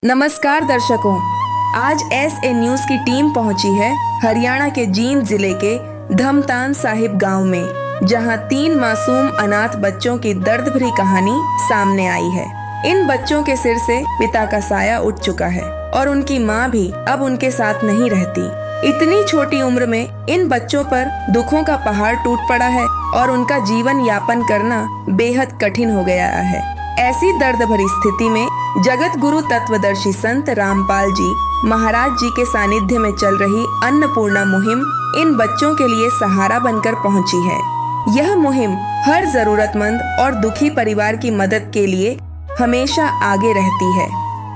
नमस्कार दर्शकों, आज SA न्यूज की टीम पहुंची है हरियाणा के जींद जिले के धमतान साहिब गांव में, जहां 3 मासूम अनाथ बच्चों की दर्द भरी कहानी सामने आई है। इन बच्चों के सिर से पिता का साया उठ चुका है और उनकी मां भी अब उनके साथ नहीं रहती। इतनी छोटी उम्र में इन बच्चों पर दुखों का पहाड़ टूट पड़ा है और उनका जीवन यापन करना बेहद कठिन हो गया है। ऐसी दर्द भरी स्थिति में जगत गुरु तत्वदर्शी संत रामपाल जी महाराज जी के सानिध्य में चल रही अन्नपूर्णा मुहिम इन बच्चों के लिए सहारा बनकर पहुंची है। यह मुहिम हर जरूरतमंद और दुखी परिवार की मदद के लिए हमेशा आगे रहती है।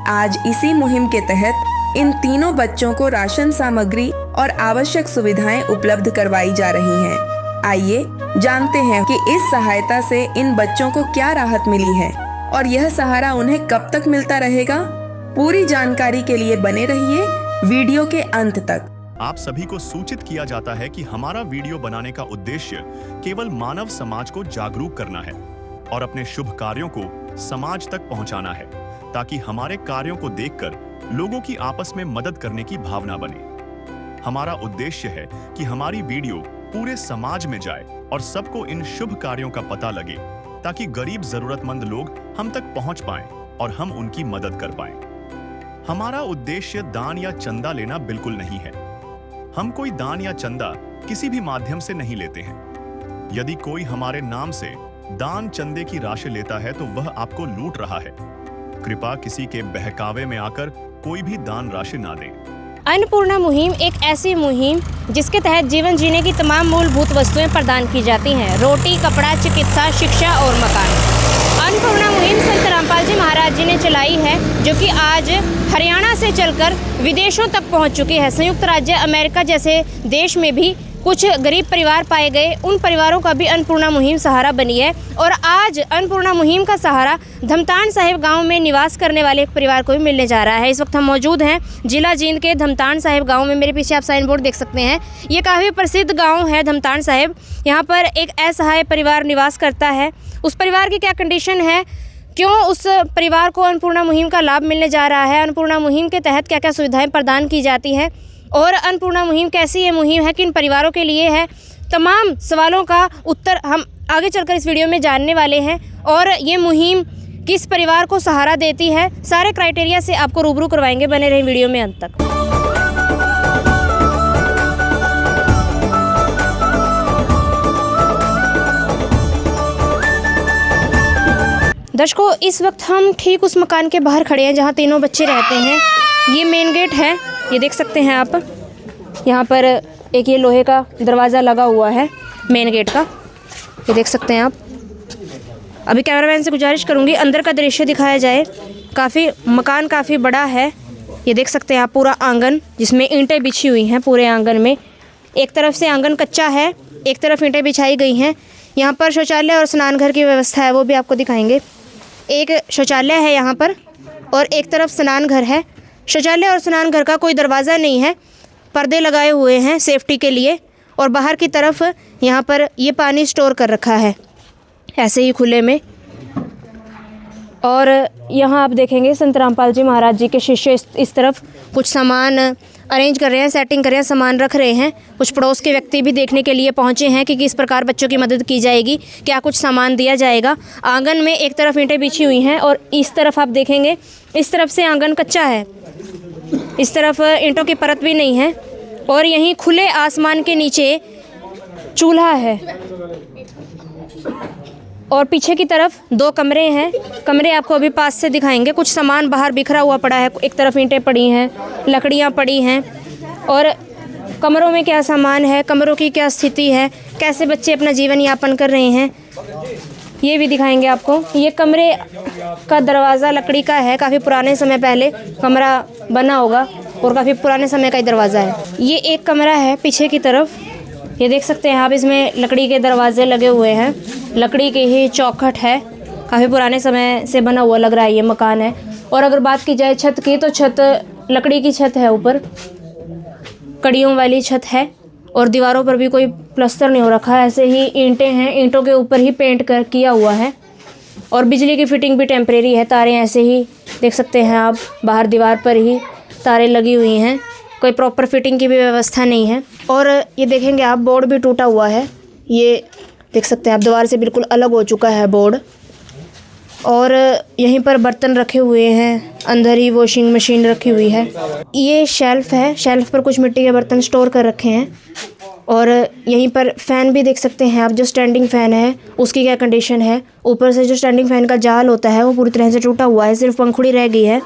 आज इसी मुहिम के तहत इन तीनों बच्चों को राशन सामग्री और आवश्यक सुविधाएं उपलब्ध करवाई जा रही हैं। आइए जानते हैं कि इस सहायता से इन बच्चों को क्या राहत मिली है और यह सहारा उन्हें कब तक मिलता रहेगा। पूरी जानकारी के लिए बने रहिए वीडियो के अंत तक। आप सभी को सूचित किया जाता है कि हमारा वीडियो बनाने का उद्देश्य केवल मानव समाज को जागरूक करना है और अपने शुभ कार्यों को समाज तक पहुंचाना है, ताकि हमारे कार्यों को देखकर लोगों की आपस में मदद करने की भावना बने। हमारा उद्देश्य है कि हमारी वीडियो पूरे समाज में जाए और सबको इन शुभ कार्यों का पता लगे, ताकि गरीब जरूरतमंद लोग हम तक पहुंच पाएं और हम उनकी मदद कर पाएं। हमारा उद्देश्य दान या चंदा लेना बिल्कुल नहीं है। हम कोई दान या चंदा किसी भी माध्यम से नहीं लेते हैं। यदि कोई हमारे नाम से दान चंदे की राशि लेता है तो वह आपको लूट रहा है। कृपया किसी के बहकावे में आकर कोई भी दान राशि ना दें। अन्नपूर्णा मुहिम एक ऐसी मुहिम जिसके तहत जीवन जीने की तमाम मूलभूत वस्तुएं प्रदान की जाती हैं: रोटी, कपड़ा, चिकित्सा, शिक्षा और मकान। अन्नपूर्णा मुहिम संत रामपाल जी महाराज जी ने चलाई है, जो कि आज हरियाणा से चलकर विदेशों तक पहुंच चुकी है। संयुक्त राज्य अमेरिका जैसे देश में भी कुछ गरीब परिवार पाए गए, उन परिवारों का भी अन्नपूर्णा मुहिम सहारा बनी है। और आज अन्नपूर्णा मुहिम का सहारा धमतान साहिब गांव में निवास करने वाले एक परिवार को भी मिलने जा रहा है। इस वक्त हम मौजूद हैं जिला जींद के धमतान साहिब गांव में। मेरे पीछे आप साइन बोर्ड देख सकते हैं। ये काफ़ी प्रसिद्ध गांव है धमतान साहिब। यहाँ पर एक असहाय परिवार निवास करता है। उस परिवार की क्या कंडीशन है, क्यों उस परिवार को अन्नपूर्णा मुहिम का लाभ मिलने जा रहा है, अन्नपूर्णा मुहिम के तहत क्या क्या सुविधाएँ प्रदान की जाती हैं, और अन्नपूर्णा मुहिम कैसी ये मुहिम है, किन परिवारों के लिए है, तमाम सवालों का उत्तर हम आगे चलकर इस वीडियो में जानने वाले हैं। और ये मुहिम किस परिवार को सहारा देती है, सारे क्राइटेरिया से आपको रूबरू करवाएंगे। बने रहें वीडियो में अंत तक। दर्शकों, इस वक्त हम ठीक उस मकान के बाहर खड़े हैं जहाँ तीनों बच्चे रहते हैं। ये मेन गेट है, ये देख सकते हैं आप। यहाँ पर एक ये लोहे का दरवाज़ा लगा हुआ है मेन गेट का, ये देख सकते हैं आप। अभी कैमरामैन से गुजारिश करूँगी अंदर का दृश्य दिखाया जाए। मकान काफ़ी बड़ा है। ये देख सकते हैं आप पूरा आंगन, जिसमें ईंटें बिछी हुई हैं पूरे आंगन में। एक तरफ से आंगन कच्चा है, एक तरफ ईंटें बिछाई गई हैं। यहाँ पर शौचालय और स्नान घर की व्यवस्था है, वो भी आपको दिखाएंगे। एक शौचालय है यहाँ पर और एक तरफ स्नान घर है। शौचालय और स्नान घर का कोई दरवाज़ा नहीं है, पर्दे लगाए हुए हैं सेफ्टी के लिए। और बाहर की तरफ यहाँ पर ये पानी स्टोर कर रखा है ऐसे ही खुले में। और यहाँ आप देखेंगे संत रामपाल जी महाराज जी के शिष्य इस तरफ कुछ सामान अरेंज कर रहे हैं, सेटिंग कर रहे हैं, सामान रख रहे हैं। कुछ पड़ोस के व्यक्ति भी देखने के लिए पहुँचे हैं कि किस प्रकार बच्चों की मदद की जाएगी, क्या कुछ सामान दिया जाएगा। आंगन में एक तरफ ईंटें बिछी हुई हैं और इस तरफ आप देखेंगे इस तरफ से आंगन कच्चा है, इस तरफ ईंटों की परत भी नहीं है। और यहीं खुले आसमान के नीचे चूल्हा है और पीछे की तरफ 2 कमरे हैं। कमरे आपको अभी पास से दिखाएंगे। कुछ सामान बाहर बिखरा हुआ पड़ा है, एक तरफ ईंटें पड़ी हैं, लकड़ियाँ पड़ी हैं। और कमरों में क्या सामान है, कमरों की क्या स्थिति है, कैसे बच्चे अपना जीवन यापन कर रहे हैं, ये भी दिखाएंगे आपको। ये कमरे का दरवाज़ा लकड़ी का है, काफ़ी पुराने समय पहले कमरा बना होगा और काफ़ी पुराने समय का ही दरवाज़ा है। ये एक कमरा है पीछे की तरफ, ये देख सकते हैं आप। इसमें लकड़ी के दरवाजे लगे हुए हैं, लकड़ी की ही चौखट है, काफ़ी पुराने समय से बना हुआ लग रहा है ये मकान है। और अगर बात की जाए छत की, तो छत लकड़ी की छत है, ऊपर कड़ियों वाली छत है और दीवारों पर भी कोई प्लास्टर नहीं हो रखा है, ऐसे ही ईंटें हैं, ईंटों के ऊपर ही पेंट किया हुआ है। और बिजली की फिटिंग भी टेम्परेरी है। तारें ऐसे ही देख सकते हैं आप, बाहर दीवार पर ही तारें लगी हुई हैं, कोई प्रॉपर फिटिंग की भी व्यवस्था नहीं है। और ये देखेंगे आप, बोर्ड भी टूटा हुआ है, ये देख सकते हैं आप, दीवार से बिल्कुल अलग हो चुका है बोर्ड। और यहीं पर बर्तन रखे हुए हैं, अंदर ही वॉशिंग मशीन रखी हुई है। ये शेल्फ़ है, शेल्फ़ पर कुछ मिट्टी के बर्तन स्टोर कर रखे हैं। और यहीं पर फ़ैन भी देख सकते हैं आप, जो स्टैंडिंग फ़ैन है उसकी क्या कंडीशन है। ऊपर से जो स्टैंडिंग फ़ैन का जाल होता है वो पूरी तरह से टूटा हुआ है, सिर्फ पंखुड़ी रह गई है।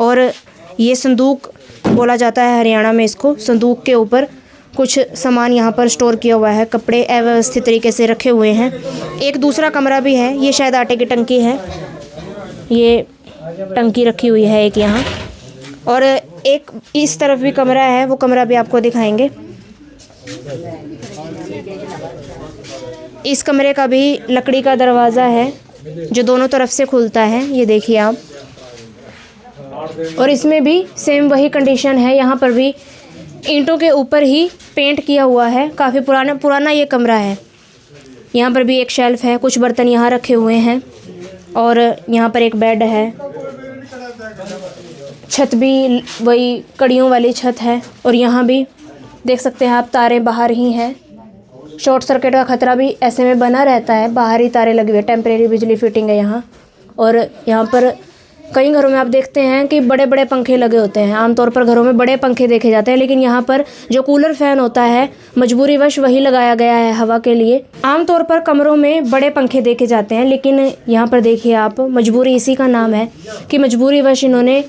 और ये संदूक बोला जाता है हरियाणा में इसको। संदूक के ऊपर कुछ सामान यहाँ पर स्टोर किया हुआ है, कपड़े अव्यवस्थित तरीके से रखे हुए हैं। एक दूसरा कमरा भी है, ये शायद आटे की टंकी है, ये टंकी रखी हुई है एक यहाँ। और एक इस तरफ भी कमरा है, वो कमरा भी आपको दिखाएंगे। इस कमरे का भी लकड़ी का दरवाज़ा है जो दोनों तरफ से खुलता है, ये देखिए आप। और इसमें भी सेम वही कंडीशन है, यहाँ पर भी ईंटों के ऊपर ही पेंट किया हुआ है। काफ़ी पुराना ये कमरा है। यहाँ पर भी एक शेल्फ़ है, कुछ बर्तन यहाँ रखे हुए हैं। और यहाँ पर एक बेड है, छत भी वही कड़ियों वाली छत है। और यहाँ भी देख सकते हैं आप, तारें बाहर ही हैं। शॉर्ट सर्किट का ख़तरा भी ऐसे में बना रहता है, बाहर ही तारें लगी हुई है, टेम्परेरी बिजली फिटिंग है यहाँ। और यहाँ पर कई घरों में आप देखते हैं कि बड़े बड़े पंखे लगे होते हैं। आमतौर पर घरों में बड़े पंखे देखे जाते हैं, लेकिन यहाँ पर जो कूलर फ़ैन होता है मजबूरीवश वही लगाया गया है हवा के लिए। आमतौर पर कमरों में बड़े पंखे देखे जाते हैं, लेकिन यहाँ पर देखिए आप, मजबूरी इसी का नाम है कि मजबूरीवश इन्होंने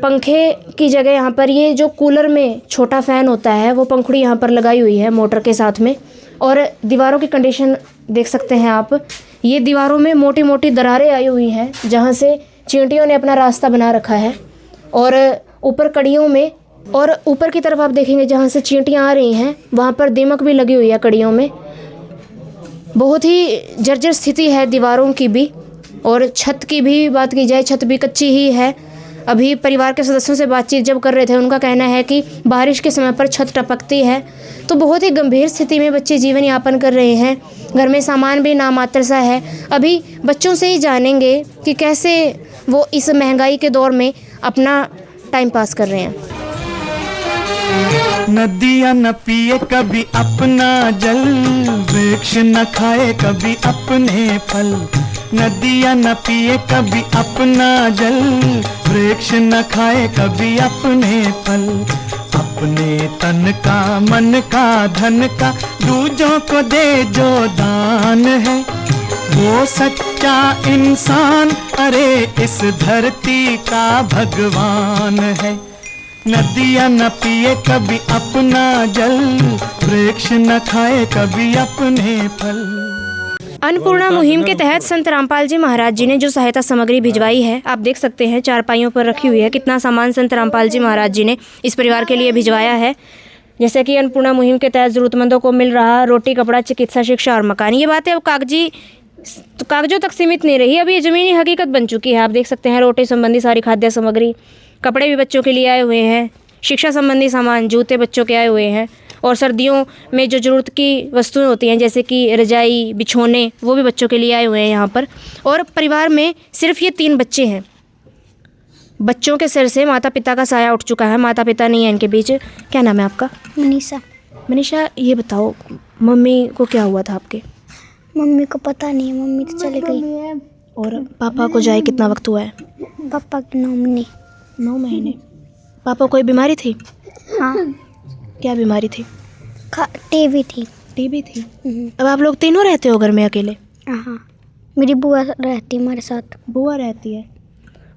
पंखे की जगह यहाँ पर ये जो कूलर में छोटा फ़ैन होता है वो पंखुड़ी यहाँ पर लगाई हुई है मोटर के साथ में। और दीवारों की कंडीशन देख सकते हैं आप, ये दीवारों में मोटी मोटी दरारें आई हुई हैं जहाँ से चींटियों ने अपना रास्ता बना रखा है। और ऊपर कड़ियों में, और ऊपर की तरफ आप देखेंगे जहाँ से चींटियाँ आ रही हैं वहाँ पर दीमक भी लगी हुई है कड़ियों में। बहुत ही जर्जर स्थिति है दीवारों की भी। और छत की भी बात की जाए, छत भी कच्ची ही है। अभी परिवार के सदस्यों से बातचीत जब कर रहे थे, उनका कहना है कि बारिश के समय पर छत टपकती है। तो बहुत ही गंभीर स्थिति में बच्चे जीवन यापन कर रहे हैं। घर में सामान भी नामात्र सा है। अभी बच्चों से ही जानेंगे कि कैसे वो इस महंगाई के दौर में अपना टाइम पास कर रहे हैं। नदियाँ न पिए कभी अपना जल, वृक्ष न खाए कभी अपने फल। नदियाँ न पिए कभी अपना जल, वृक्ष न खाए कभी अपने फल। अपने तन का, मन का, धन का दूजों को दे जो दान है, वो सच्चा इंसान, अरे इस धरती का भगवान है। नदियाँ न पिए कभी अपना जल, वृक्ष न खाए कभी अपने फल। अन्नपूर्णा मुहिम के तहत संत रामपाल जी महाराज जी ने जो सहायता सामग्री भिजवाई है, आप देख सकते हैं चारपाइयों पर रखी हुई है। कितना सामान संत रामपाल जी महाराज जी ने इस परिवार के लिए भिजवाया है। जैसे कि अन्नपूर्णा मुहिम के तहत ज़रूरतमंदों को मिल रहा रोटी, कपड़ा, चिकित्सा, शिक्षा और मकान। ये बातें अब कागजों तक सीमित नहीं रही, अभी ये ज़मीनी हकीकत बन चुकी है। आप देख सकते हैं रोटी संबंधी सारी खाद्य सामग्री, कपड़े भी बच्चों के लिए आए हुए हैं, शिक्षा संबंधी सामान, जूते बच्चों के आए हुए हैं। और सर्दियों में जो ज़रूरत की वस्तुएं होती हैं जैसे कि रजाई, बिछोने, वो भी बच्चों के लिए आए हुए हैं यहाँ पर। और परिवार में सिर्फ ये 3 बच्चे हैं। बच्चों के सिर से माता पिता का साया उठ चुका है, माता पिता नहीं है इनके बीच। क्या नाम है आपका? मनीषा। मनीषा, ये बताओ मम्मी को क्या हुआ था आपके? मम्मी को पता नहीं है, मम्मी तो चली गई। और पापा को जाए कितना वक्त हुआ है? पापा की 9 महीने। 9 महीने। पापा कोई बीमारी थी? हाँ। क्या बीमारी थी? टीबी थी। टीबी थी। अब आप लोग तीनों रहते हो घर में अकेले? हाँ, मेरी बुआ रहती है हमारे साथ। बुआ रहती है,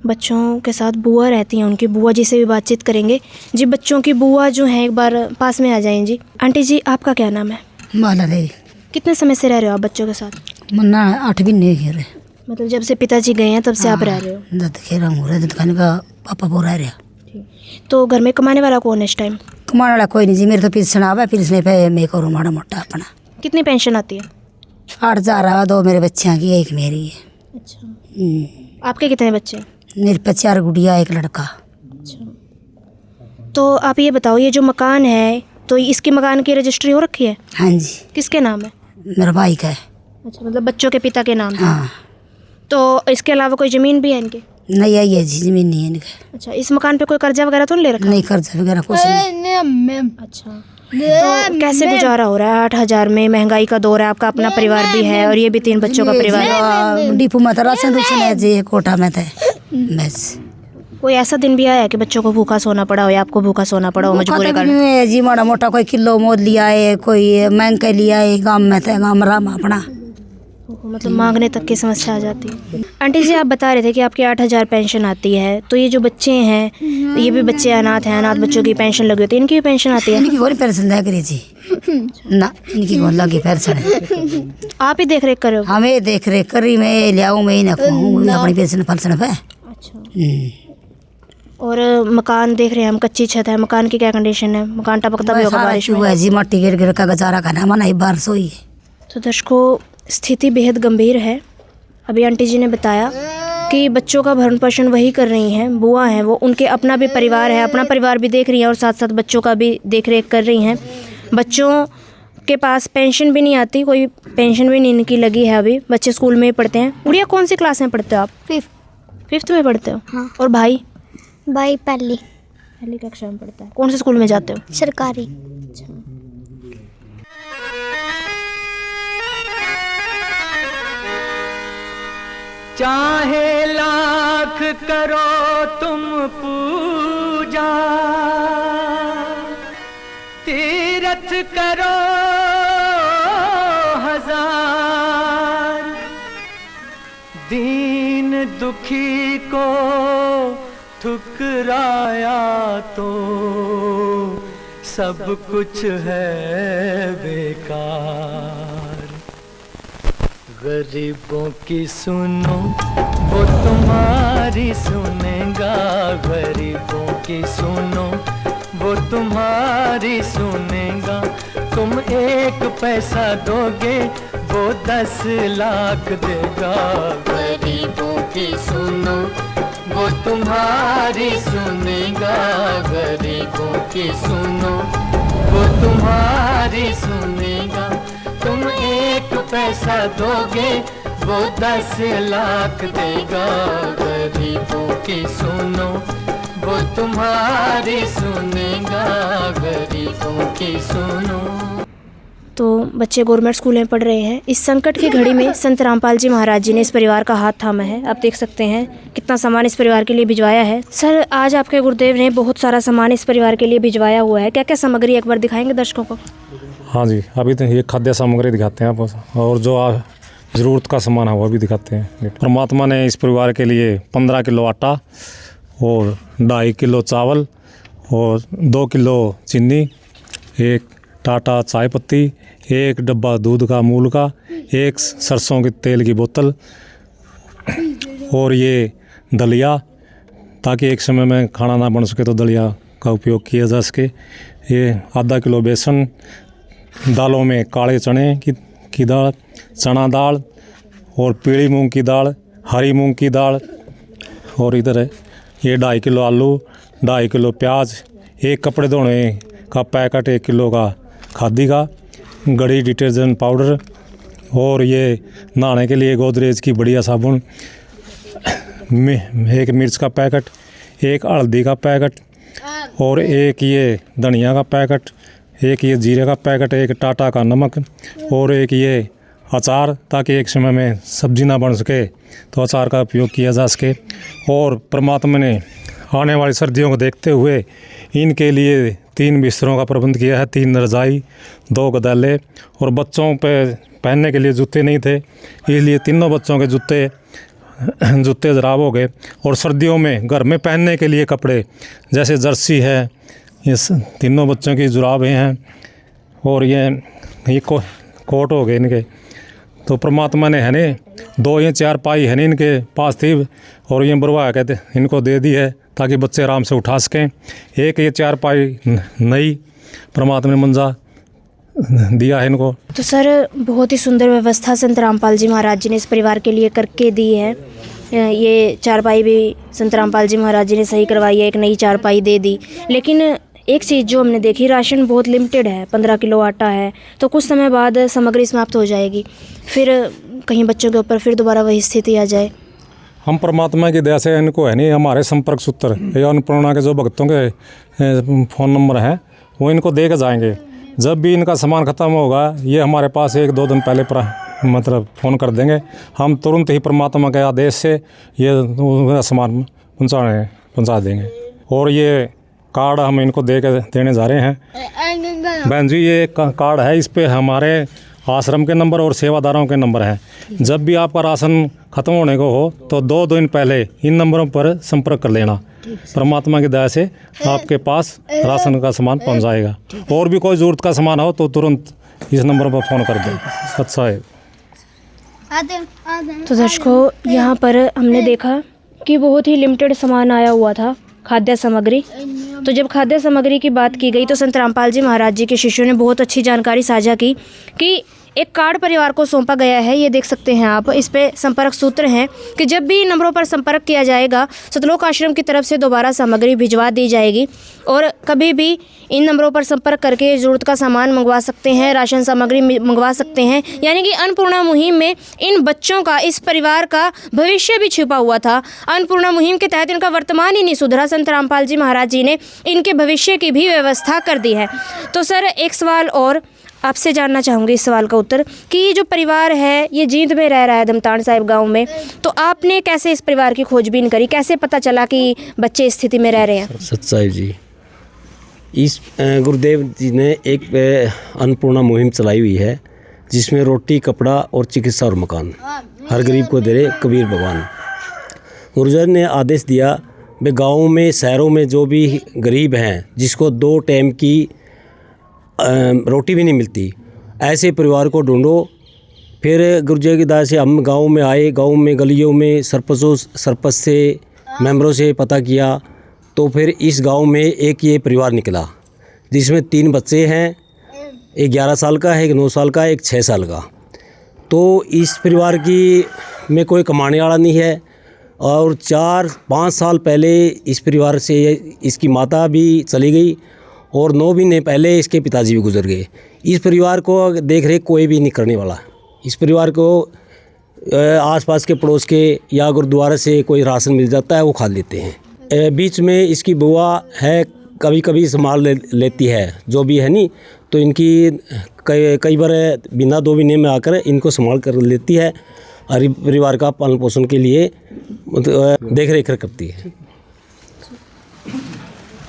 बच्चों के साथ बुआ रहती हैं। उनकी बुआ जी से भी बातचीत करेंगे। जी, बच्चों की बुआ जो हैं एक बार पास में आ जाएं जी। आंटी जी, आपका क्या नाम है? माला देवी। कितने समय से रह रहे हो आप बच्चों के साथ? मन्ना 8 महीने के रहे। मतलब जब से पिताजी गए हैं तब से आप रह रहे हो? दत्त खेरा मुरा दत्त खाने का पापा बोल रहा। तो घर में कमाने वाला कौन है इस टाइम? कमाने वाला कोई नहीं जी, मेरे तो पेंशन आवा, पेंशन पे मैं करूँ माड़ा मोटा अपना। कितनी पेंशन आती है? 8,000 आवा, 2 मेरे बच्चियाँ की, 1 मेरी है। अच्छा, आपके कितने बच्चे हैं? मेरे 4 गुड़िया, 1 लड़का। अच्छा, तो आप ये बताओ, ये जो मकान है तो इसके मकान की रजिस्ट्री हो रखी है? हाँ जी। किसके नाम है? मेरा भाई का है। अच्छा, मतलब बच्चों के पिता के नाम है। हाँ। तो इसके अलावा कोई ज़मीन भी है इनकी? नहीं आई है जी, जमीन नहीं है इनके। अच्छा, इस मकान पे कोई कर्जा वगैरह तो नहीं ले रखा? नहीं कर्जा वगैरह कुछ नहीं। अच्छा, तो कैसे गुजारा हो रहा है? 8,000 में महंगाई का दौर है, आपका अपना परिवार भी है और ये भी 3 बच्चों का परिवार है। डिपो में तो राशन रूसन है जी, कोटा में थे बस। कोई ऐसा दिन भी आया है कि बच्चों को भूखा सोना पड़ा हो या आपको भूखा सोना पड़ा हो मजबूरी खाता कारण? भी नहीं है जी, माड़ा मोटा कोई किलो मोद लिया है, कोई महंग के लिया है, गाँव में थे, गाँव में राम अपना। मतलब मांगने तक की समस्या आ जाती है। आंटी जी, आप बता रहे थे कि आपकी 8,000 पेंशन आती है, तो ये जो बच्चे हैं ये भी बच्चे अनाथ हैं, अनाथ बच्चों की पेंशन लगी होती है, इनकी भी पेंशन आती है? इनकी कोई पेंशन नहीं करी जी ना, इनकी कौन लगी पेंशन है। आप ही देख रेख करो? हमें देख रेख करी, मैं लियाऊँ, मैं ही ना कहूँ अपनी पेंशन फलसन पे। अच्छा, और मकान देख रहे हैं हम, कच्ची छत है, मकान की क्या कंडीशन है? मकान टपकता भी होगा बारिश में? हुआ जी, मट्टी गिर गिर का गुजारा करना मना, बारिश हुई है। तो दर्शकों, स्थिति बेहद गंभीर है। अभी आंटी जी ने बताया कि बच्चों का भरण पोषण वही कर रही हैं, बुआ हैं वो, उनके अपना भी परिवार है, अपना परिवार भी देख रही हैं और साथ साथ बच्चों का भी देख रेख कर रही हैं। बच्चों के पास पेंशन भी नहीं आती, कोई पेंशन भी नहीं इनकी लगी है अभी। बच्चे स्कूल में ही पढ़ते हैं। गुड़िया कौन सी क्लास में पढ़ते हो आप? 5th में पढ़ते हो? हाँ। और भाई? भाई पहली कक्षा में पढ़ता है। कौन से स्कूल में जाते हो? सरकारी। चाहे लाख करो तुम पूजा, तीरथ करो 1000, दीन दुखी को ठुकराया तो सब कुछ है बेकार। गरीबों की सुनो वो तुम्हारी सुनेगा, गरीबों की सुनो वो तुम्हारी सुनेगा। तुम 1 पैसा दोगे वो 10 लाख देगा। गरीबों की सुनो वो तुम्हारी सुनेगा, गरीबों की सुनो वो तुम्हारी सुनेगा। तुम 1 पैसा दोगे वो 10 लाख देगा। गरीबों की सुनो वो तुम्हारी सुनेगा, गरीबों की सुनो। तो बच्चे गवर्नमेंट स्कूल में पढ़ रहे हैं। इस संकट की घड़ी में संत रामपाल जी महाराज जी ने इस परिवार का हाथ थामा है। आप देख सकते हैं कितना सामान इस परिवार के लिए भिजवाया है। सर, आज आपके गुरुदेव ने बहुत सारा सामान इस परिवार के लिए भिजवाया हुआ है। क्या क्या सामग्री एक बार दिखाएंगे दर्शकों को? हाँ जी, अभी तो ये खाद्य सामग्री दिखाते हैं आप, और जो ज़रूरत का सामान है वो भी दिखाते हैं। परमात्मा ने इस परिवार के लिए 15 किलो आटा और 2.5 किलो चावल और 2 किलो चीनी, 1 टाटा चाय पत्ती, 1 डब्बा दूध का अमूल का, 1 सरसों के तेल की बोतल और ये दलिया, ताकि एक समय में खाना ना बन सके तो दलिया का उपयोग किया जा सके। ये आधा किलो बेसन, दालों में काले चने की दाल, चना दाल और पीली मूंग की दाल, हरी मूंग की दाल, और इधर है ये 2.5 किलो आलू, 2.5 किलो प्याज, 1 कपड़े धोने का पैकेट, 1 किलो का खादी का, गड़ी डिटर्जेंट पाउडर, और ये नहाने के लिए गोदरेज की बढ़िया साबुन, 1 मिर्च का पैकेट, 1 हल्दी का पैकेट, और 1 ये धनिया का पैकेट, 1 ये जीरे का पैकेट, 1 टाटा का नमक, और 1 ये अचार, ताकि एक समय में सब्जी ना बन सके तो अचार का उपयोग किया जा सके। और परमात्मा ने आने वाली सर्दियों को देखते हुए इनके लिए 3 बिस्तरों का प्रबंध किया है, 3 रजाई, 2 गदाले, और बच्चों पे पहनने के लिए जूते नहीं थे, इसलिए तीनों बच्चों के जूते ख़राब हो गए। और सर्दियों में घर में पहनने के लिए कपड़े जैसे जर्सी है, ये तीनों बच्चों की जुराबें हैं, और ये कोट हो गए इनके। तो परमात्मा ने है ने 2 या 4 पाई है ने इनके पास थी, और ये बरवा कहते इनको दे दी है ताकि बच्चे आराम से उठा सकें। 1 ये 4 पाई नई परमात्मा ने मंजा दिया है इनको। तो सर, बहुत ही सुंदर व्यवस्था संत रामपाल जी महाराज जी ने इस परिवार के लिए करके दी है। ये चारपाई भी संत रामपाल जी महाराज जी ने सही करवाई है, एक नई चारपाई दे दी। लेकिन एक चीज़ जो हमने देखी, राशन बहुत लिमिटेड है, 15 किलो आटा है, तो कुछ समय बाद सामग्री समाप्त हो जाएगी, फिर कहीं बच्चों के ऊपर फिर दोबारा वही स्थिति आ जाए। हम परमात्मा की दया से इनको है नहीं, हमारे संपर्क सूत्र या अन्नपूर्णा के जो भक्तों के फ़ोन नंबर हैं वो इनको दे के जाएंगे। जब भी इनका सामान ख़त्म होगा ये हमारे पास 1-2 दिन पहले मतलब फ़ोन कर देंगे। हम तुरंत ही परमात्मा के आदेश से ये सामान पहुंचा देंगे। और ये कार्ड हम इनको देने जा रहे हैं। बहन जी ये कार्ड है, इस पे हमारे आश्रम के नंबर और सेवादारों के नंबर हैं। जब भी आपका राशन ख़त्म होने को हो तो 2 दिन पहले इन नंबरों पर संपर्क कर लेना। परमात्मा की दया से आपके पास राशन का सामान पहुंच जाएगा। और भी कोई ज़रूरत का सामान हो तो तुरंत इस नंबर पर फ़ोन कर दें। अच्छा है। तो दर्शकों यहाँ पर हमने देखा कि बहुत ही लिमिटेड सामान आया हुआ था, खाद्य सामग्री। तो जब खाद्य सामग्री की बात की गई तो संत रामपाल जी महाराज जी के शिष्यों ने बहुत अच्छी जानकारी साझा की कि एक कार्ड परिवार को सौंपा गया है। ये देख सकते हैं आप, इस पे संपर्क सूत्र हैं कि जब भी इन नंबरों पर संपर्क किया जाएगा सतलोक आश्रम की तरफ से दोबारा सामग्री भिजवा दी जाएगी। और कभी भी इन नंबरों पर संपर्क करके ज़रूरत का सामान मंगवा सकते हैं, राशन सामग्री मंगवा सकते हैं। यानी कि अन्नपूर्णा मुहिम में इन बच्चों का, इस परिवार का भविष्य भी छिपा हुआ था। अन्नपूर्णा मुहिम के तहत इनका वर्तमान ही नहीं सुधरा, संत रामपाल जी महाराज जी ने इनके भविष्य की भी व्यवस्था कर दी है। तो सर एक सवाल और आपसे जानना चाहूँगी, इस सवाल का उत्तर कि ये जो परिवार है ये जींद में रह रहा है धमतान साहिब गांव में, तो आपने कैसे इस परिवार की खोजबीन करी, कैसे पता चला कि बच्चे इस स्थिति में रह रहे हैं? सच्चाई जी, इस गुरुदेव जी ने एक अन्नपूर्णा मुहिम चलाई हुई है जिसमें रोटी, कपड़ा और चिकित्सा और मकान हर गरीब को दे रहे कबीर भगवान। गुरुजन ने आदेश दिया वे गाँव में, शहरों में जो भी गरीब हैं जिसको 2 टाइम की रोटी भी नहीं मिलती, ऐसे परिवार को ढूंढो। फिर गुरुजी की दया से हम गांव में आए, गांव में गलियों में सरपंच से, मेंबरों से पता किया तो फिर इस गांव में एक ये परिवार निकला जिसमें 3 बच्चे हैं, एक 11 साल का है, एक 9 साल का है, एक 6 साल का। तो इस परिवार की में कोई कमाने वाला नहीं है और 4-5 साल पहले इस परिवार से इसकी माता भी चली गई और 9 महीने पहले इसके पिताजी भी गुजर गए। इस परिवार को देख रेख कोई भी नहीं करने वाला। इस परिवार को आसपास के पड़ोस के या गुरुद्वारे से कोई राशन मिल जाता है वो खा लेते हैं। बीच में इसकी बुआ है, कभी कभी संभाल लेती है जो भी है नहीं, तो इनकी कई बार बिना 2 महीने में आकर इनको संभाल कर लेती है और परिवार का पालन पोषण के लिए देख रेख करती है।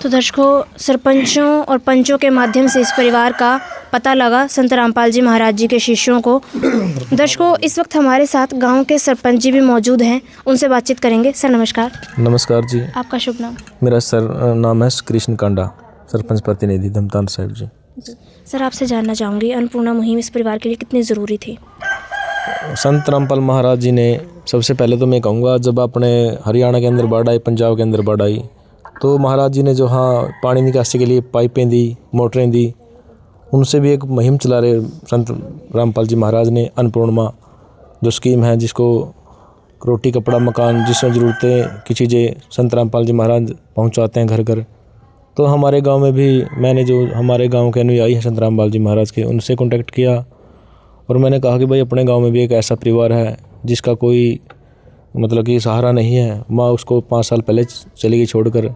तो दर्शकों, सरपंचों और पंचों के माध्यम से इस परिवार का पता लगा, संत रामपाल जी महाराज जी के शिष्यों को। दर्शकों, इस वक्त हमारे साथ गांव के सरपंच जी भी मौजूद हैं, उनसे बातचीत करेंगे। सर नमस्कार। नमस्कार जी। आपका शुभ नाम? मेरा सर नाम है कृष्ण कांडा, सरपंच प्रतिनिधि धमतान साहिब जी। सर आपसे जानना चाहूँगी, अन्नपूर्णा मुहिम इस परिवार के लिए कितनी ज़रूरी थी? संत रामपाल महाराज जी ने, सबसे पहले तो मैं कहूँगा, जब अपने हरियाणा के अंदर बाढ़ आई, पंजाब के अंदर बाढ़ आई, तो महाराज जी ने जो हाँ पानी निकासी के लिए पाइपें दी, मोटरें दी, उनसे भी एक मुहिम चला रहे संत रामपाल जी महाराज ने। अन्नपूर्णा जो स्कीम है जिसको रोटी, कपड़ा, मकान, जिसमें ज़रूरतें की चीज़ें संत रामपाल जी महाराज पहुंचाते हैं घर घर। तो हमारे गांव में भी मैंने, जो हमारे गांव के अनुयायी हैं संत रामपाल जी महाराज के, उनसे कॉन्टेक्ट किया और मैंने कहा कि भाई अपने गाँव में भी एक ऐसा परिवार है जिसका कोई मतलब कि सहारा नहीं है। माँ उसको 5 साल पहले चली गई छोड़कर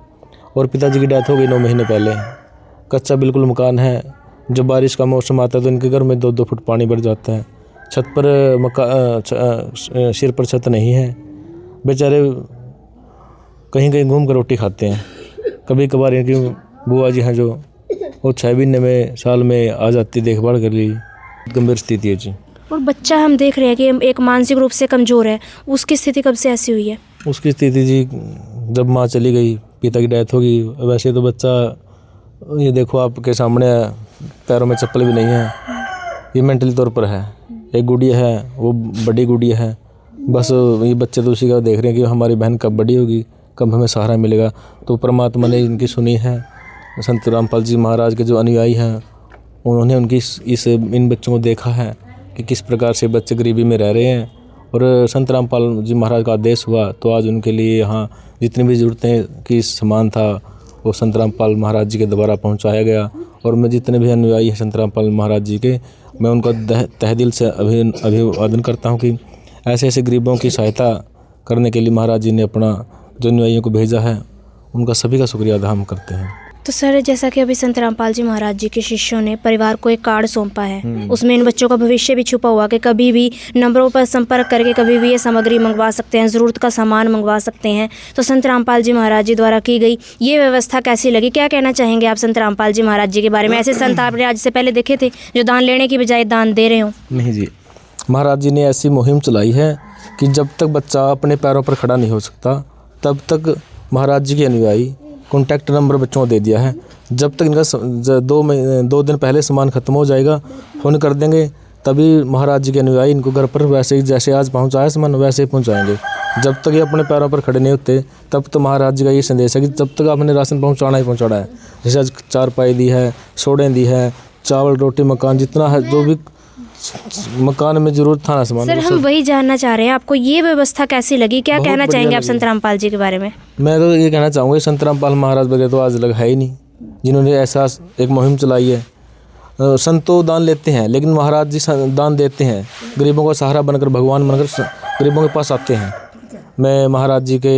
और पिताजी की डेथ हो गई 9 महीने पहले। कच्चा बिल्कुल मकान है, जब बारिश का मौसम आता है तो इनके घर में 2-2 फुट पानी भर जाता है। छत पर सिर पर छत नहीं है, बेचारे कहीं कहीं घूम कर रोटी खाते हैं। कभी कभार इनकी बुआ जी हैं जो वो 6 महीने में, साल में आ जाती, देखभाल कर ली। गंभीर स्थिति है जी। और बच्चा हम देख रहे हैं कि एक मानसिक रूप से कमज़ोर है, उसकी स्थिति कब से ऐसी हुई है? उसकी स्थिति जी, जब माँ चली गई, पिता की डेथ होगी। वैसे तो बच्चा, ये देखो आपके सामने है, पैरों में चप्पल भी नहीं है, ये मेंटली तौर पर है। एक गुड़िया है, वो बड़ी गुड़िया है, बस ये बच्चे तो उसी का देख रहे हैं कि हमारी बहन कब बड़ी होगी, कब हमें सहारा मिलेगा। तो परमात्मा ने इनकी सुनी है। संत रामपाल जी महाराज के जो अनुयायी हैं उन्होंने उनकी इन बच्चों को देखा है कि किस प्रकार से बच्चे गरीबी में रह रहे हैं, और संत रामपाल जी महाराज का आदेश हुआ तो आज उनके लिए यहाँ जितनी भी ज़रूरतें की सामान था वो संत रामपाल महाराज जी के द्वारा पहुँचाया गया। और मैं जितने भी अनुयायी हैं संत रामपाल महाराज जी के, मैं उनका तहे दिल से अभिवादन करता हूँ कि ऐसे ऐसे गरीबों की सहायता करने के लिए महाराज जी ने अपना जो अनुयायियों को भेजा है, उनका सभी का शुक्रिया अदा हम करते हैं। तो सर, जैसा कि अभी संत रामपाल जी महाराज जी के शिष्यों ने परिवार को एक कार्ड सौंपा है, उसमें इन बच्चों का भविष्य भी छुपा हुआ कि कभी भी नंबरों पर संपर्क करके कभी भी ये सामग्री मंगवा सकते हैं, ज़रूरत का सामान मंगवा सकते हैं। तो संत रामपाल जी महाराज जी द्वारा की गई ये व्यवस्था कैसी लगी? क्या कहना चाहेंगे आप संत रामपाल जी महाराज जी के बारे में? ऐसे संत आपने आज से पहले देखे थे जो दान लेने की बजाय दान दे रहे हो? नहीं जी, महाराज जी ने ऐसी मुहिम चलाई है कि जब तक बच्चा अपने पैरों पर खड़ा नहीं हो सकता तब तक महाराज जी के अनुयायी कॉन्टैक्ट नंबर बच्चों को दे दिया है। जब तक इनका 2 दिन पहले सामान ख़त्म हो जाएगा, फ़ोन कर देंगे, तभी महाराज जी के अनुयायी इनको घर पर वैसे ही जैसे आज पहुंचाया सामान वैसे ही पहुंचाएंगे। जब तक ये अपने पैरों पर खड़े नहीं होते तब तो महाराज जी का ये संदेश है कि जब तक आपने राशन पहुंचाना ही पहुंचाना है। जैसे आज चारपाई दी है, सोडें दी है, चावल रोटी मकान जितना है, जो भी मकान में जरूरत था ना सामान। सर, हम वही जानना चाह रहे हैं, आपको ये व्यवस्था कैसी लगी? क्या कहना चाहेंगे आप संत रामपाल जी के बारे में? मैं तो ये कहना चाहूँगा, संत रामपाल महाराज वगैरह तो आज लग है ही नहीं, जिन्होंने ऐसा एक मुहिम चलाई है। संत तो दान लेते हैं, लेकिन महाराज जी दान देते हैं, गरीबों का सहारा बनकर, भगवान बनकर गरीबों के पास आते हैं। मैं महाराज जी के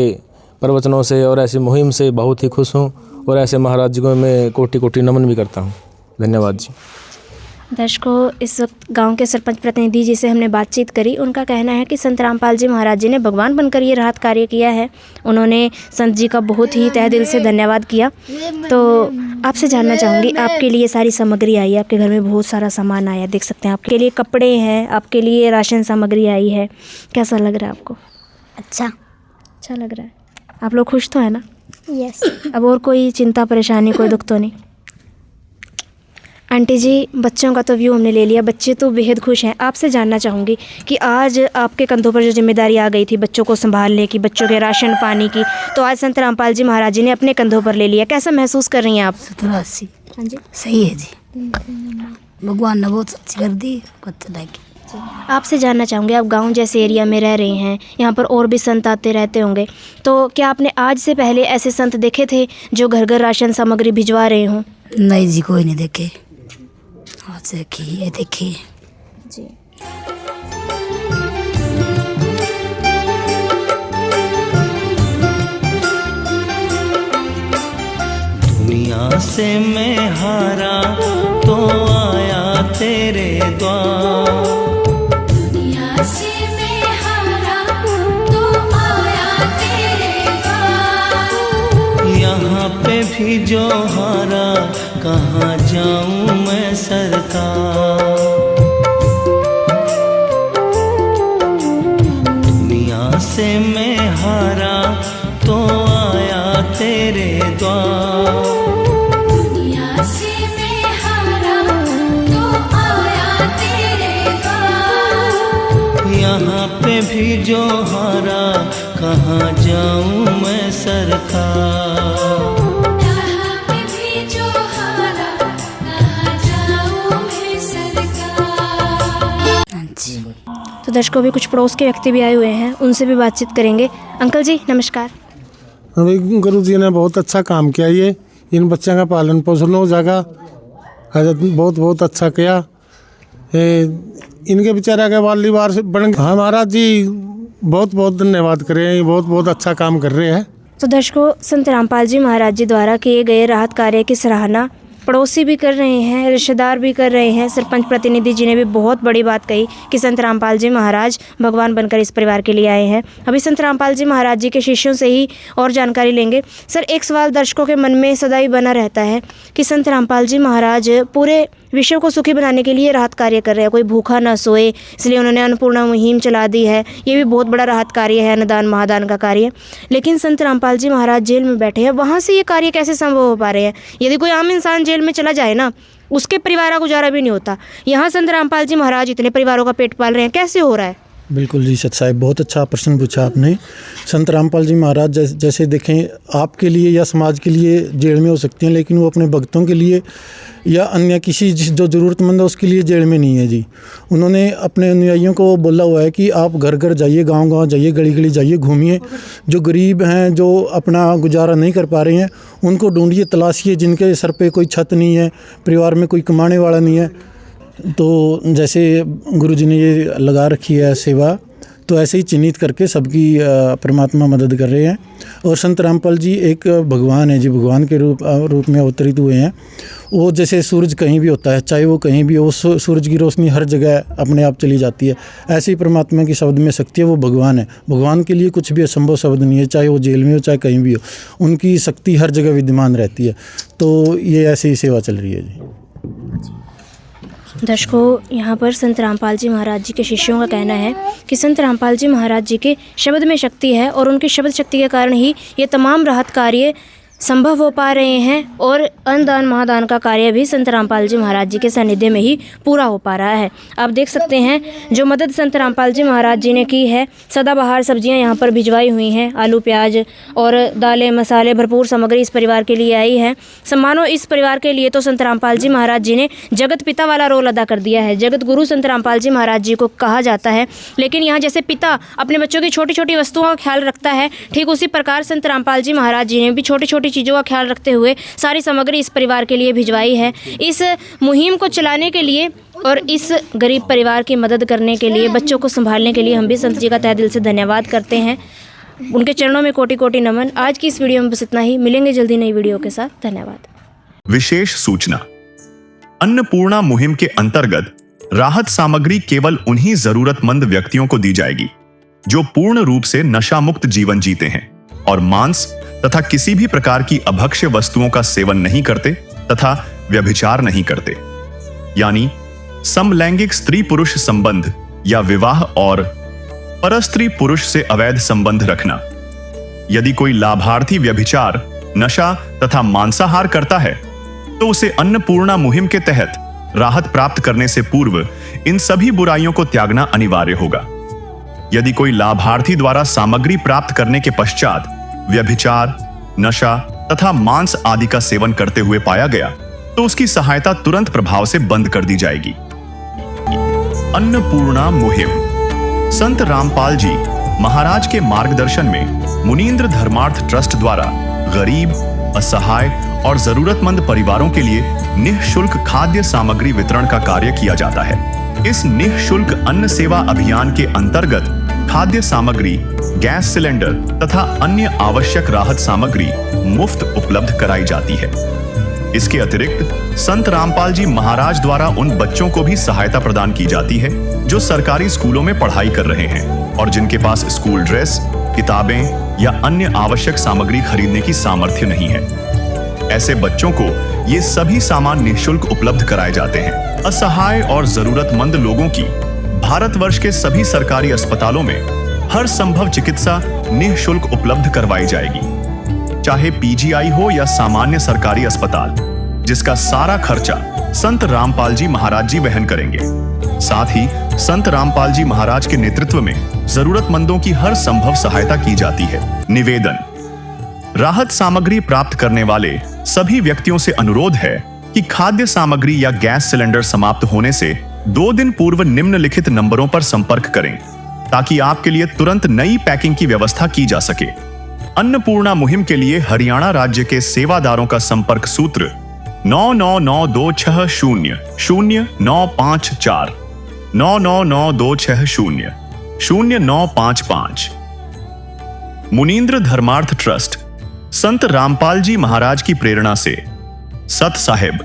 प्रवचनों से और ऐसी मुहिम से बहुत ही खुश हूँ, और ऐसे महाराज जी को मैं कोटि कोटि नमन भी करता हूँ। धन्यवाद जी। दर्शकों, इस वक्त गांव के सरपंच प्रतिनिधि जिसे हमने बातचीत करी, उनका कहना है कि संत रामपाल जी महाराज जी ने भगवान बनकर ये राहत कार्य किया है। उन्होंने संत जी का बहुत ही तहे दिल से धन्यवाद किया। तो आपसे जानना चाहूँगी, आपके लिए सारी सामग्री आई है, आपके घर में बहुत सारा सामान आया, देख सकते हैं आपके लिए कपड़े हैं, आपके लिए राशन सामग्री आई है, कैसा लग रहा है आपको? अच्छा लग रहा है। आप लोग खुश तो है ना? यस। अब और कोई चिंता परेशानी, कोई दुख तो नहीं? आंटी जी, बच्चों का तो व्यू हमने ले लिया, बच्चे तो बेहद खुश हैं। आपसे जानना चाहूँगी कि आज आपके कंधों पर जो जिम्मेदारी आ गई थी बच्चों को संभालने की, बच्चों के राशन पानी की, तो आज संत रामपाल जी महाराज जी ने अपने कंधों पर ले लिया, कैसा महसूस कर रही हैं आप? 87। हाँ जी, सही है जी, भगवान ने बहुत अच्छी कर दी। आपसे जानना चाहूँगी, आप गांव जैसे एरिया में रह रहे हैं, यहाँ पर और भी संत आते रहते होंगे, तो क्या आपने आज से पहले ऐसे संत देखे थे जो घर घर राशन सामग्री भिजवा रहे हों? नहीं जी, कोई नहीं देखे। आज देखिए जी। दुनिया से मैं हारा तो आया तेरे द्वार, दुनिया से मैं हारा तो आया तेरे द्वार। यहाँ पे भी जो हारा कहाँ जाऊँ मैं सरकार। दुनिया से मैं हारा तो आया तेरे द्वार, दुनिया से मैं हारा तो आया तेरे द्वार। यहाँ पे भी जो हारा कहाँ जाऊँ मैं सरकार। तो दर्शकों, भी कुछ पड़ोस के व्यक्ति भी आए हुए हैं, उनसे भी बातचीत करेंगे। अंकल जी नमस्कार। अभी गुरु जी ने बहुत अच्छा काम किया, ये इन बच्चों का पालन पोषण हो जाएगा, बहुत बहुत अच्छा किया। इनके बेचारा के वाली बार से बन हाँ महाराज जी बहुत बहुत धन्यवाद करें, बहुत बहुत अच्छा काम कर रहे हैं। तो दर्शकों, संत रामपाल जी महाराज जी द्वारा किए गए राहत कार्य की सराहना पड़ोसी भी कर रहे हैं, रिश्तेदार भी कर रहे हैं। सरपंच प्रतिनिधि जी ने भी बहुत बड़ी बात कही कि संत रामपाल जी महाराज भगवान बनकर इस परिवार के लिए आए हैं। अभी संत रामपाल जी महाराज जी के शिष्यों से ही और जानकारी लेंगे। सर, एक सवाल दर्शकों के मन में सदा ही बना रहता है कि संत रामपाल जी महाराज पूरे विश्व को सुखी बनाने के लिए राहत कार्य कर रहे हैं, कोई भूखा ना सोए, इसलिए उन्होंने अन्नपूर्णा मुहिम चला दी है। ये भी बहुत बड़ा राहत कार्य है, अन्नदान महादान का कार्य। लेकिन संत रामपाल जी महाराज जेल में बैठे हैं, वहाँ से ये कार्य कैसे संभव हो पा रहे हैं? यदि कोई आम इंसान जेल में चला जाए ना, उसके परिवार का गुजारा भी नहीं होता। यहाँ संत रामपाल जी महाराज इतने परिवारों का पेट पाल रहे हैं, कैसे हो रहा है? बिल्कुल जी सत साहिब, बहुत अच्छा प्रश्न पूछा आपने। संत रामपाल जी महाराज जैसे देखें आपके लिए या समाज के लिए जेल में हो सकते हैं, लेकिन वो अपने भक्तों के लिए या अन्य किसी जो ज़रूरतमंद है उसके लिए जेल में नहीं है जी। उन्होंने अपने अनुयायियों को बोला हुआ है कि आप घर घर जाइए, गांव-गांव जाइए, गली गली जाइए, घूमिए, जो गरीब हैं, जो अपना गुजारा नहीं कर पा रहे हैं, उनको ढूंढिए, तलाशिए, जिनके सर पे कोई छत नहीं है, परिवार में कोई कमाने वाला नहीं है। तो जैसे गुरु जी ने ये लगा रखी है सेवा, तो ऐसे ही चिन्हित करके सबकी परमात्मा मदद कर रहे हैं। और संत रामपाल जी एक भगवान है जी, भगवान के रूप में अवतरित हुए हैं। वो जैसे सूरज कहीं भी होता है, चाहे वो कहीं भी हो, सूरज की रोशनी हर जगह अपने आप चली जाती है। ऐसे ही परमात्मा की शब्द में शक्ति है, वो भगवान है। भगवान के लिए कुछ भी असंभव शब्द नहीं है, चाहे वो जेल में हो चाहे कहीं भी हो, उनकी शक्ति हर जगह विद्यमान रहती है। तो ये ऐसी ही सेवा चल रही है जी। दर्शकों, यहाँ पर संत रामपाल जी महाराज जी के शिष्यों का कहना है कि संत रामपाल जी महाराज जी के शब्द में शक्ति है और उनकी शब्द शक्ति के कारण ही ये तमाम राहत कार्य संभव हो पा रहे हैं और अन्नदान महादान का कार्य भी संत रामपाल जी महाराज जी के सानिध्य में ही पूरा हो पा रहा है। आप देख सकते हैं जो मदद संत रामपाल जी महाराज जी ने की है। सदाबहार सब्जियां यहाँ पर भिजवाई हुई हैं, आलू प्याज और दालें मसाले भरपूर सामग्री इस परिवार के लिए आई है। सम्मानो इस परिवार के लिए तो संत रामपाल जी महाराज जी ने जगत पिता वाला रोल अदा कर दिया है। जगत गुरु संत रामपाल जी महाराज जी को कहा जाता है, लेकिन यहाँ जैसे पिता अपने बच्चों की छोटी छोटी वस्तुओं का ख्याल रखता है, ठीक उसी प्रकार संत रामपाल जी महाराज जी ने भी छोटी छोटी चीज़ों का ख्याल रखते हुए सारी सामग्री इस परिवार के लिए भिजवाई है। इस मुहिम को चलाने के लिए और इस गरीब परिवार की मदद करने के लिए, बच्चों को संभालने के लिए हम भी संत जी का तहे दिल से धन्यवाद करते हैं। उनके चरणों में कोटि कोटि नमन। आज की इस वीडियो में बस इतना ही। मिलेंगे जल्दी नई वीडियो के साथ। धन्यवाद। विशेष सूचना, अन्नपूर्णा मुहिम के अंतर्गत राहत सामग्री केवल उन्हीं जरूरतमंद व्यक्तियों को दी जाएगी जो पूर्ण रूप से नशा मुक्त जीवन जीते हैं और मांस तथा किसी भी प्रकार की अभक्ष्य वस्तुओं का सेवन नहीं करते तथा व्यभिचार नहीं करते, यानी समलैंगिक स्त्री पुरुष संबंध या विवाह और परस्त्री पुरुष से अवैध संबंध रखना। यदि कोई लाभार्थी व्यभिचार, नशा तथा मांसाहार करता है तो उसे अन्नपूर्णा मुहिम के तहत राहत प्राप्त करने से पूर्व इन सभी बुराइयों को त्यागना अनिवार्य होगा। यदि कोई लाभार्थी द्वारा सामग्री प्राप्त करने के पश्चात व्यभिचार, नशा तथा मांस आदि का सेवन करते हुए पाया गया तो उसकी सहायता तुरंत प्रभाव से बंद कर दी जाएगी। अन्नपूर्णा मुहिम संत रामपाल जी महाराज के मार्गदर्शन में मुनींद्र धर्मार्थ ट्रस्ट द्वारा गरीब, असहाय और जरूरतमंद परिवारों के लिए निःशुल्क खाद्य सामग्री वितरण का कार्य किया जाता है। इस निःशुल्क अन्न सेवा अभियान के अंतर्गत खाद्य सामग्री, गैस सिलेंडर तथा अन्य आवश्यक राहत सामग्री मुफ्त उपलब्ध कराई जाती है। इसके अतिरिक्त संत रामपाल जी महाराज द्वारा उन बच्चों को भी सहायता प्रदान की जाती है जो सरकारी स्कूलों में पढ़ाई कर रहे हैं और जिनके पास स्कूल ड्रेस, किताबें या अन्य आवश्यक सामग्री खरीदने की सामर्थ्य नहीं है। ऐसे बच्चों को ये सभी सामान निःशुल्क उपलब्ध कराए जाते हैं। असहाय और जरूरतमंद लोगों की भारतवर्ष के सभी सरकारी अस्पतालों में हर संभव चिकित्सा निःशुल्क उपलब्ध करवाई जाएगी, चाहे पीजीआई हो या सामान्य सरकारी अस्पताल, जिसका सारा खर्चा संत रामपाल जी महाराज जी वहन करेंगे। साथ ही संत रामपाल जी महाराज के नेतृत्व में जरूरतमंदों की हर संभव सहायता की जाती है। निवेदन, राहत सामग्री प्राप्त करने वाले सभी व्यक्तियों से अनुरोध है कि खाद्य सामग्री या गैस सिलेंडर समाप्त होने से 2 दिन पूर्व निम्नलिखित नंबरों पर संपर्क करें ताकि आपके लिए तुरंत नई पैकिंग की व्यवस्था की जा सके। अन्नपूर्णा मुहिम के लिए हरियाणा राज्य के सेवादारों का संपर्क सूत्र 9992600954 9992600955। मुनींद्र धर्मार्थ ट्रस्ट संत रामपाल जी महाराज की प्रेरणा से सत साहिब